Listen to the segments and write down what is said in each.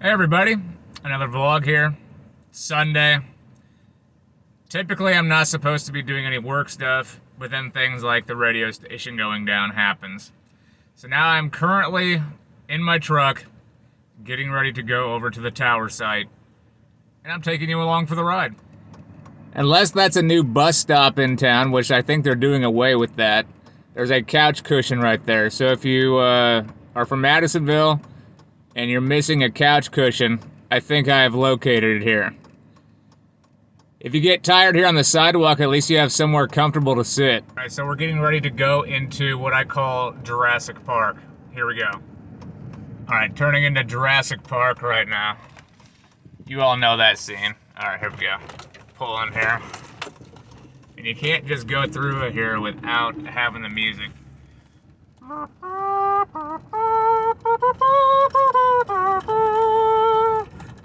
Hey everybody, another vlog here. Sunday. Typically I'm not supposed to be doing any work stuff, but then things like the radio station going down happens. So now I'm currently in my truck, getting ready to go over to the tower site, and I'm taking you along for the ride. Unless that's a new bus stop in town, which I think they're doing away with that. There's a couch cushion right there, so if you are from Madisonville, and you're missing a couch cushion, I think I have located it here. If you get tired here on the sidewalk, at least you have somewhere comfortable to sit. Alright, so we're getting ready to go into what I call Jurassic Park. Here we go. Alright, turning into Jurassic Park right now. You all know that scene. Alright, here we go. Pull in here. And you can't just go through it here without having the music.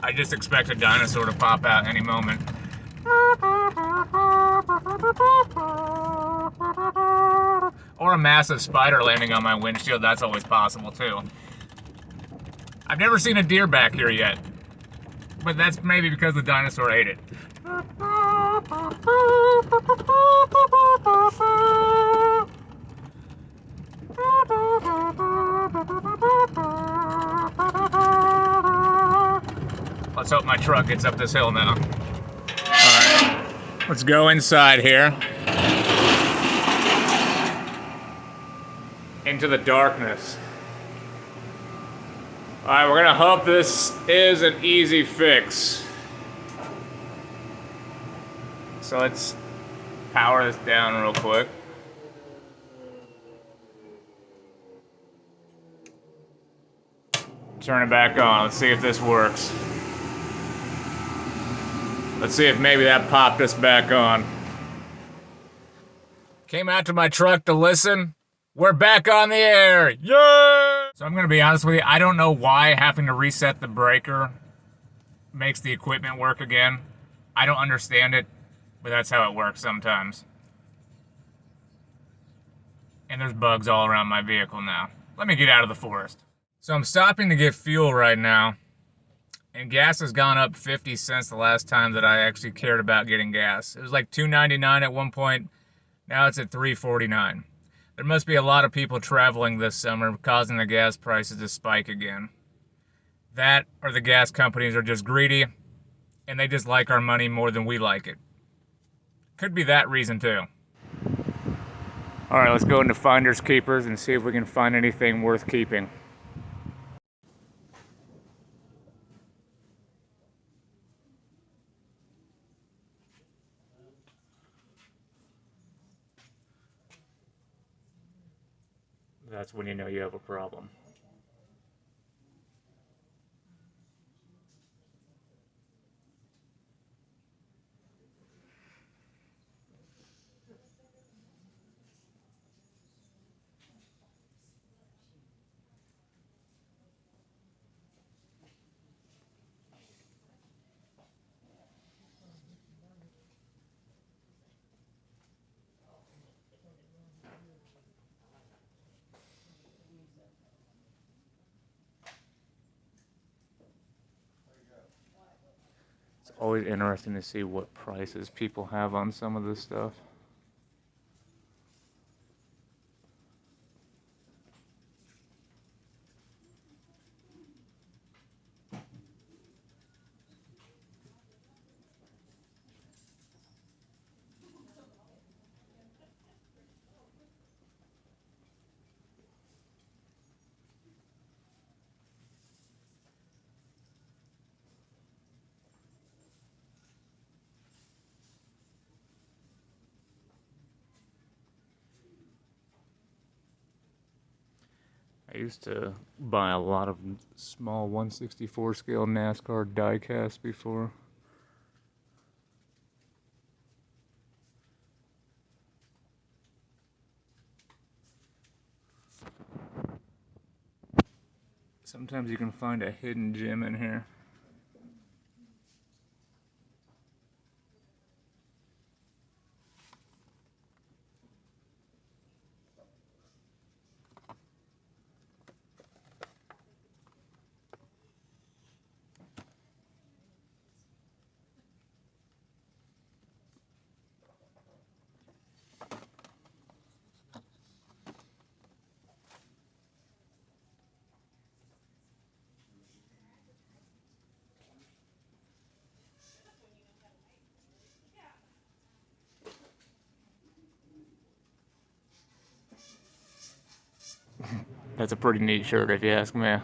I just expect a dinosaur to pop out any moment. Or a massive spider landing on my windshield, that's always possible too. I've never seen a deer back here yet, but that's maybe because the dinosaur ate it. Let's hope my truck gets up this hill now. Alright, let's go inside here. Into the darkness. Alright, we're gonna hope this is an easy fix. So let's power this down real quick. Turn it back on. Let's see if this works. Let's see if maybe that popped us back on. Came out to my truck to listen. We're back on the air. Yeah! So I'm gonna be honest with you, I don't know why having to reset the breaker makes the equipment work again. I don't understand it, but that's how it works sometimes. And there's bugs all around my vehicle now. Let me get out of the forest. So I'm stopping to get fuel right now, and gas has gone up 50 cents the last time that I actually cared about getting gas. It was like $2.99 at one point, now it's at $3.49. There must be a lot of people traveling this summer, causing the gas prices to spike again. That, or the gas companies are just greedy, and they just like our money more than we like it. Could be that reason too. Alright, let's go into Finders Keepers and see if we can find anything worth keeping. That's when you know you have a problem. It's always interesting to see what prices people have on some of this stuff. I used to buy a lot of small 1/64 scale NASCAR die-cast before. Sometimes you can find a hidden gem in here. That's a pretty neat shirt if you ask me.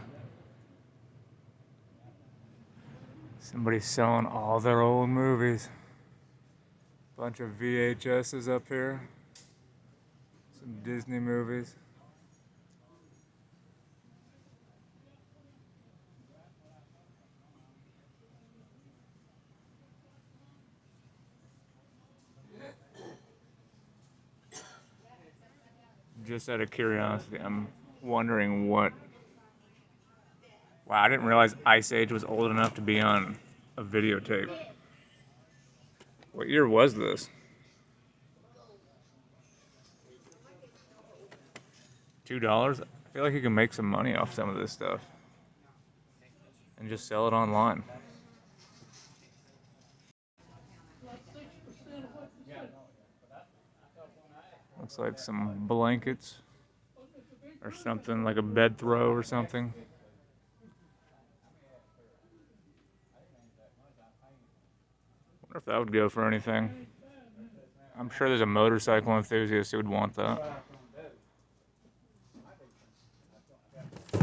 Somebody's selling all their old movies. Bunch of VHSs up here. Some Disney movies. Just out of curiosity, I'm wondering what... Wow, I didn't realize Ice Age was old enough to be on a videotape. What year was this? $2? I feel like you can make some money off some of this stuff. And just sell it online. Looks like some blankets. Or something, like a bed throw or something. Wonder if that would go for anything. I'm sure there's a motorcycle enthusiast who would want that. I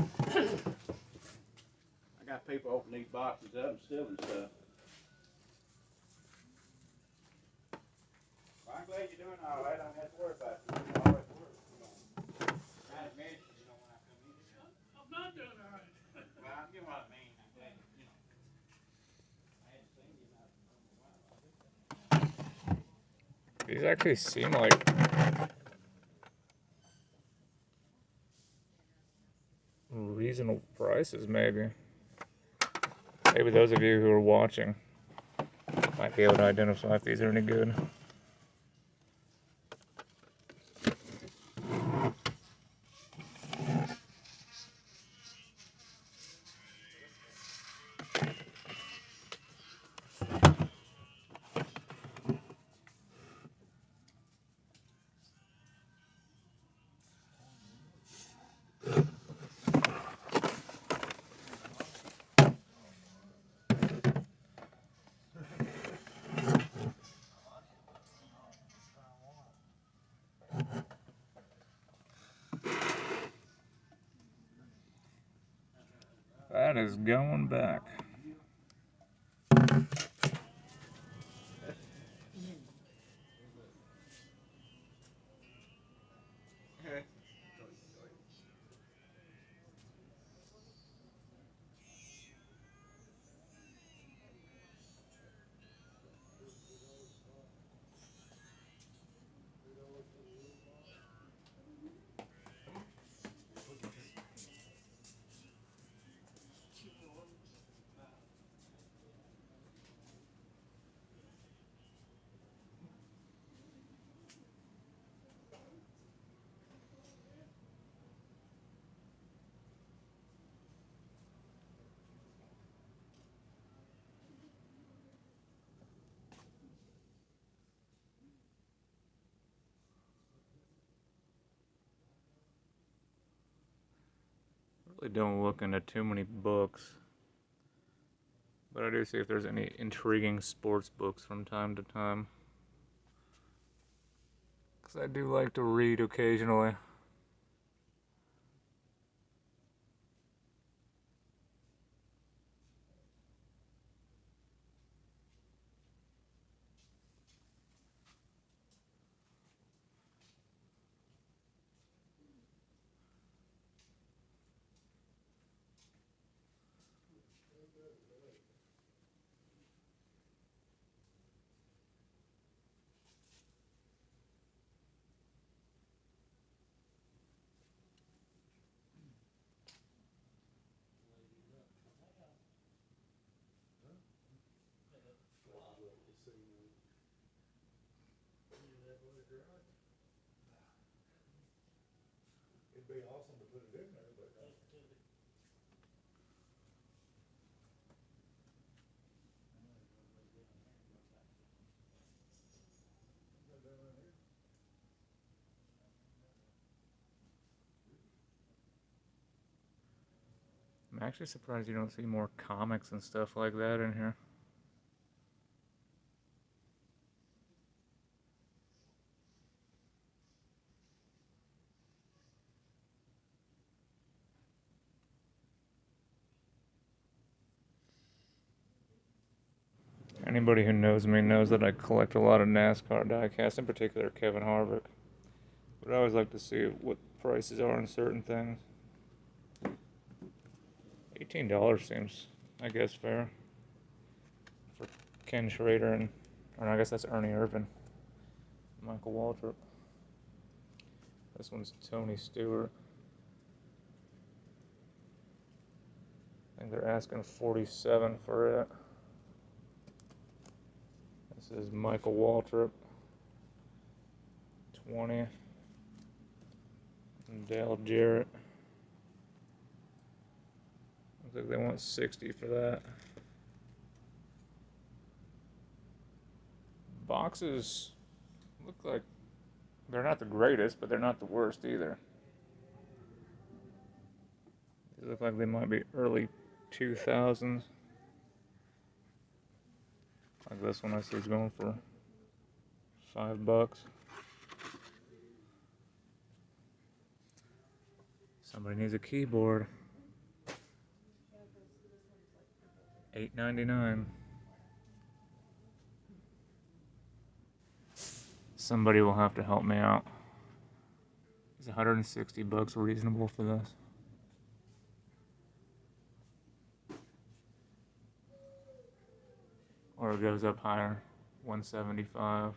got people opening these boxes up and stealing stuff. Well, I'm glad you're doing all right. I don't have to worry about it. You're doing all right work. Trying to manage, when I come in here. I'm not doing all right. Well, I'm getting what I mean. I'm glad, I hadn't seen you in a while. These actually seem like reasonable prices, maybe. Maybe those of you who are watching might be able to identify if these are any good. That is going back. Really don't look into too many books, but I do see if there's any intriguing sports books from time to time. Because I do like to read occasionally. It'd be awesome to put it in there, but I'm actually surprised you don't see more comics and stuff like that in here. Anybody who knows me knows that I collect a lot of NASCAR diecasts, in particular Kevin Harvick. But I always like to see what prices are on certain things. $18 seems, I guess, fair. For Ken Schrader and, or I guess that's Ernie Irvin. Michael Waltrip. This one's Tony Stewart. I think they're asking $47 for it. This is Michael Waltrip. $20. And Dale Jarrett. Looks like they want $60 for that. Boxes look like they're not the greatest, but they're not the worst either. They look like they might be early 2000s. Like this one I see is going for $5. Somebody needs a keyboard. $8.99. Somebody will have to help me out. Is $160 reasonable for this? Or it goes up higher, $175.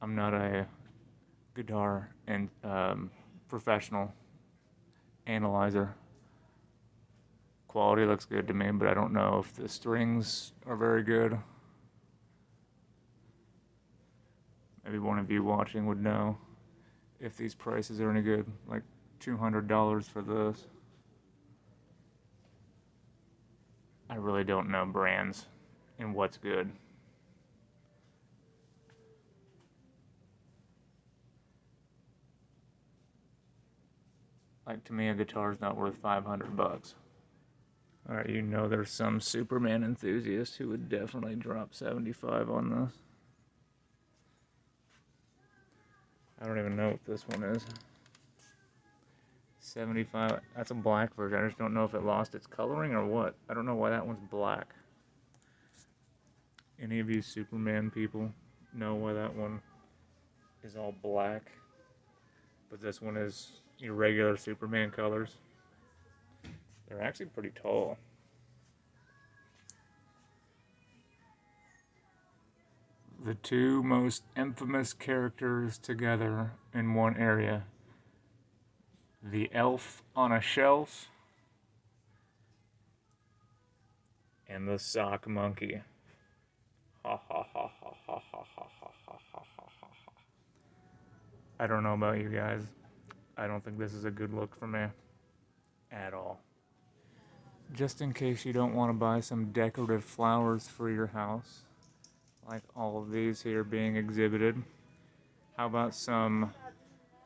I'm not a guitar and professional analyzer. Quality looks good to me, but I don't know if the strings are very good. Maybe one of you watching would know if these prices are any good. Like $200 for this. I really don't know brands and what's good. Like, to me, a guitar's not worth $500. Alright, you know there's some Superman enthusiast who would definitely drop $75 on this. I don't even know what this one is. $75, that's a black version. I just don't know if it lost its coloring or what. I don't know why that one's black. Any of you Superman people know why that one is all black? But this one is your regular Superman colors. They're actually pretty tall. The two most infamous characters together in one area. The elf on a shelf and the sock monkey. Ha ha ha ha ha ha ha ha ha ha ha ha. I don't know about you guys. I don't think this is a good look for me. At all. Just in case you don't want to buy some decorative flowers for your house, like all of these here being exhibited, how about some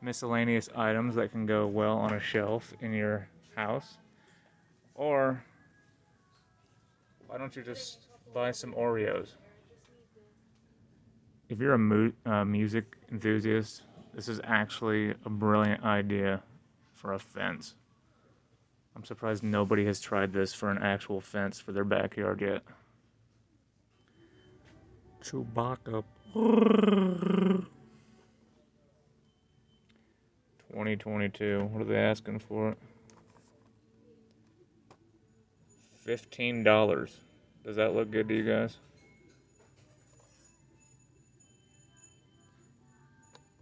miscellaneous items that can go well on a shelf in your house? Or why don't you just buy some Oreos? If you're a music enthusiast, this is actually a brilliant idea for a fence. I'm surprised nobody has tried this for an actual fence for their backyard yet. Chewbacca. 2022. What are they asking for it? $15. Does that look good to you guys?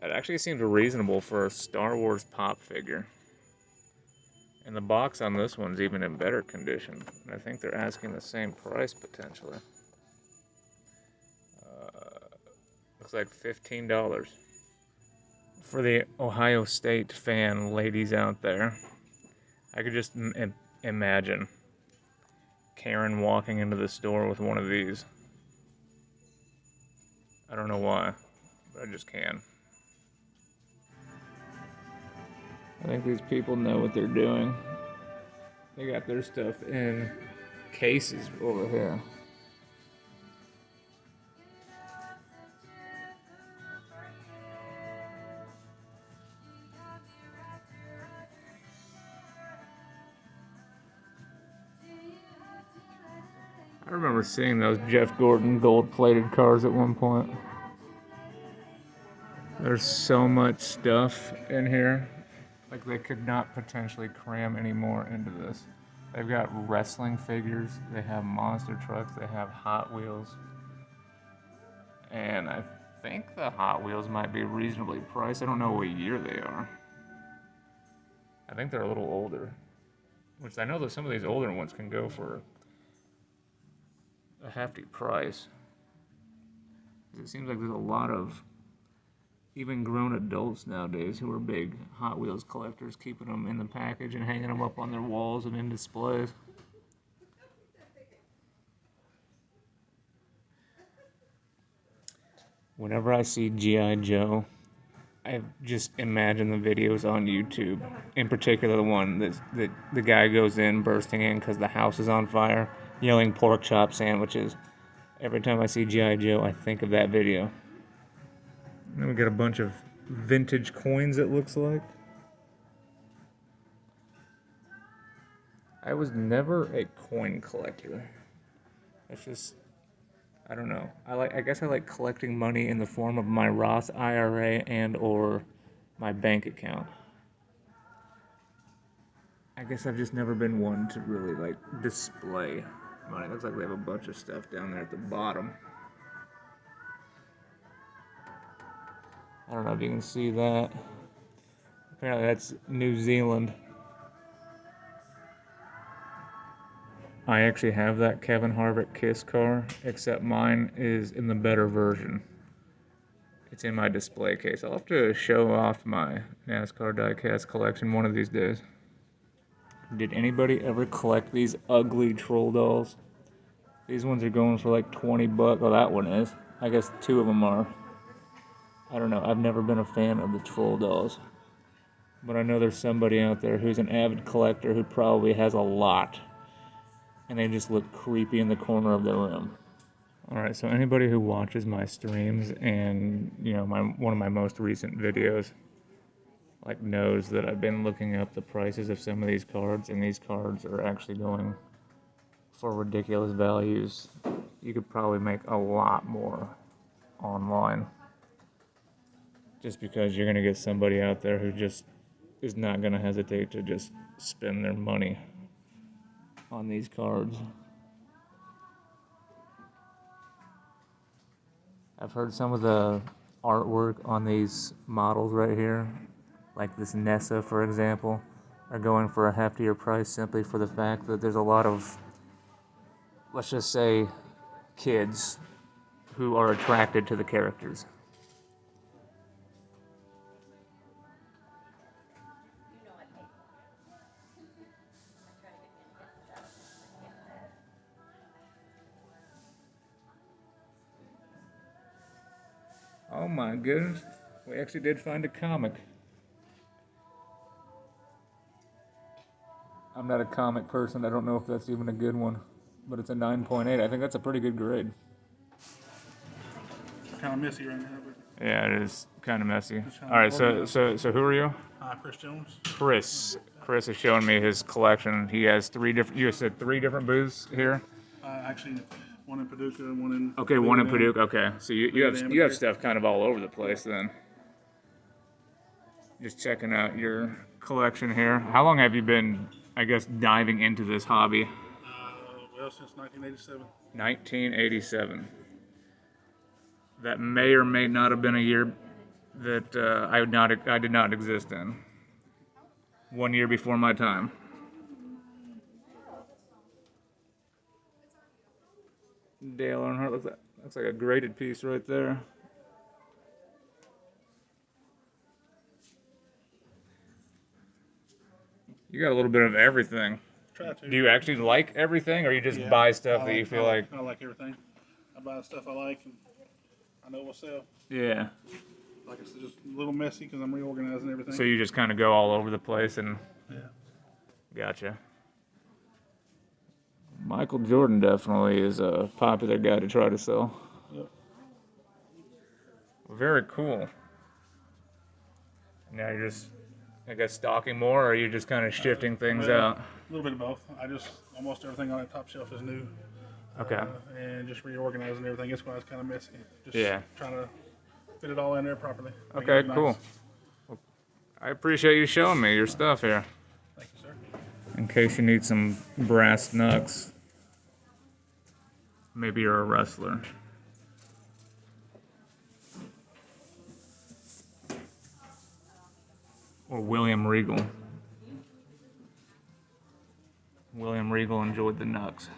That actually seems reasonable for a Star Wars pop figure. And the box on this one's even in better condition. I think they're asking the same price potentially. Looks like $15. For the Ohio State fan ladies out there, I could just imagine Karen walking into the store with one of these. I don't know why, but I just can. I think these people know what they're doing. They got their stuff in cases over here. I remember seeing those Jeff Gordon gold-plated cars at one point. There's so much stuff in here. Like, they could not potentially cram any more into this. They've got wrestling figures, they have monster trucks, they have Hot Wheels. And I think the Hot Wheels might be reasonably priced. I don't know what year they are. I think they're a little older. Which I know that some of these older ones can go for a hefty price. It seems like there's a lot of even grown adults nowadays who are big Hot Wheels collectors, keeping them in the package and hanging them up on their walls and in displays. Whenever I see G.I. Joe, I just imagine the videos on YouTube. In particular, the one that the guy goes in, bursting in because the house is on fire, yelling pork chop sandwiches. Every time I see G.I. Joe, I think of that video. And then we got a bunch of vintage coins, it looks like. I was never a coin collector. It's just, I don't know. I guess I like collecting money in the form of my Roth IRA and or my bank account. I guess I've just never been one to really like display money. Looks like they have a bunch of stuff down there at the bottom. I don't know if you can see that. Apparently that's New Zealand. I actually have that Kevin Harvick Kiss car, except mine is in the better version. It's in my display case. I'll have to show off my NASCAR diecast collection one of these days. Did anybody ever collect these ugly troll dolls? These ones are going for like 20 bucks. Oh, that one is. I guess two of them are. I don't know. I've never been a fan of the troll dolls. But I know there's somebody out there who's an avid collector who probably has a lot. And they just look creepy in the corner of their room. Alright, so anybody who watches my streams and, you know, one of my most recent videos, like, knows that I've been looking up the prices of some of these cards, and these cards are actually going for ridiculous values. You could probably make a lot more online. Just because you're going to get somebody out there who just is not going to hesitate to just spend their money on these cards. I've heard some of the artwork on these models right here, like this Nessa, for example, are going for a heftier price simply for the fact that there's a lot of, let's just say, kids who are attracted to the characters. Oh my goodness, we actually did find a comic. I'm not a comic person, I don't know if that's even a good one, but it's a 9.8. I think that's a pretty good grade. Kind of messy right now, but Yeah, it is kind of messy. All right, so who are you? Chris Jones. Chris is showing me his collection. He has you said three different booths here? Actually, one in Paducah and one in... Okay, one in Paducah, okay. So you have stuff kind of all over the place then. Just checking out your collection here. How long have you been, I guess, diving into this hobby? Well, since 1987. 1987. That may or may not have been a year that I did not exist in. 1 year before my time. Dale Earnhardt, looks like a graded piece right there. You got a little bit of everything. Try to. Do you actually like everything, or you just buy stuff that you feel like... I like everything. I buy stuff I like, and I know what'll sell. Yeah. Like it's just a little messy because I'm reorganizing everything. So you just kind of go all over the place and... Yeah. Gotcha. Michael Jordan definitely is a popular guy to try to sell. Yep. Very cool. Now you're just, I guess, stocking more, or are you just kind of shifting things out? A little bit of both. Almost everything on that top shelf is new. Okay. And just reorganizing everything. That's why it's kind of messy. Just Yeah. trying to fit it all in there properly. Make it Okay, look cool. nice. Well, I appreciate you showing me your stuff here. Thank you, sir. In case you need some brass knucks. Maybe you're a wrestler. Or William Regal. William Regal enjoyed the knucks.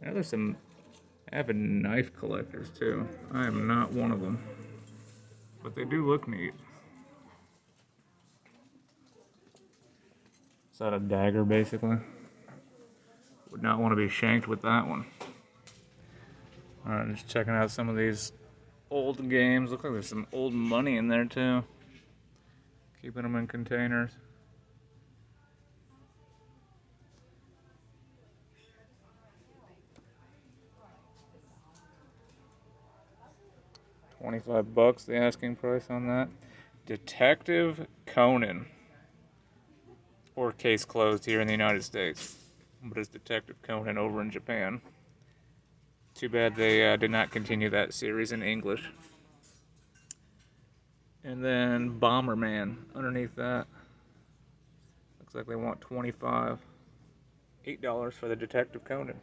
Now there's some avid knife collectors too. I am not one of them. But they do look neat. Is that a dagger basically? Would not want to be shanked with that one. Alright, just checking out some of these old games. Look like there's some old money in there too. Keeping them in containers. $25, the asking price on that. Detective Conan. Or case closed here in the United States. But it's Detective Conan over in Japan. Too bad they did not continue that series in English. And then Bomberman underneath that. Looks like they want $25. $8 for the Detective Conan.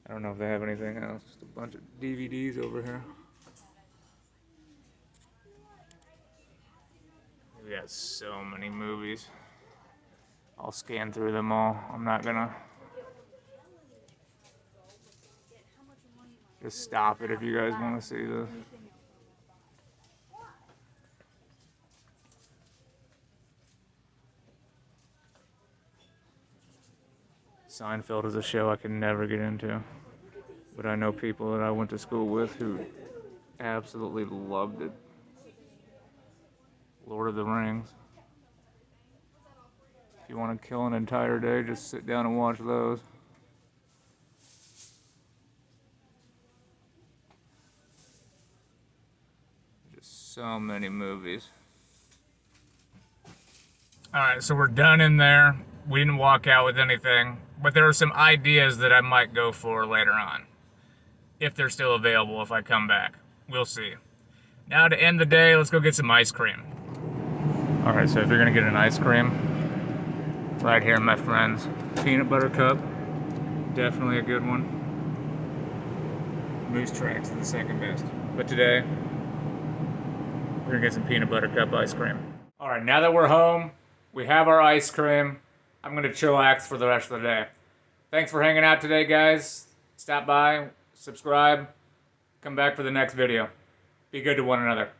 I don't know if they have anything else. Just a bunch of DVDs over here. We got so many movies. I'll scan through them all. I'm not gonna just stop it if you guys want to see this. Seinfeld is a show I can never get into, but I know people that I went to school with who absolutely loved it. Lord of the Rings. If you want to kill an entire day, just sit down and watch those. Just so many movies. Alright, so we're done in there. We didn't walk out with anything, but there are some ideas that I might go for later on. If they're still available if I come back. We'll see. Now to end the day, let's go get some ice cream. Alright, so if you're gonna get an ice cream, right here, my friends. Peanut butter cup, definitely a good one. Moose Tracks is the second best. But today, we're gonna get some peanut butter cup ice cream. Alright, now that we're home, we have our ice cream. I'm gonna chillax for the rest of the day. Thanks for hanging out today, guys. Stop by, subscribe, come back for the next video. Be good to one another.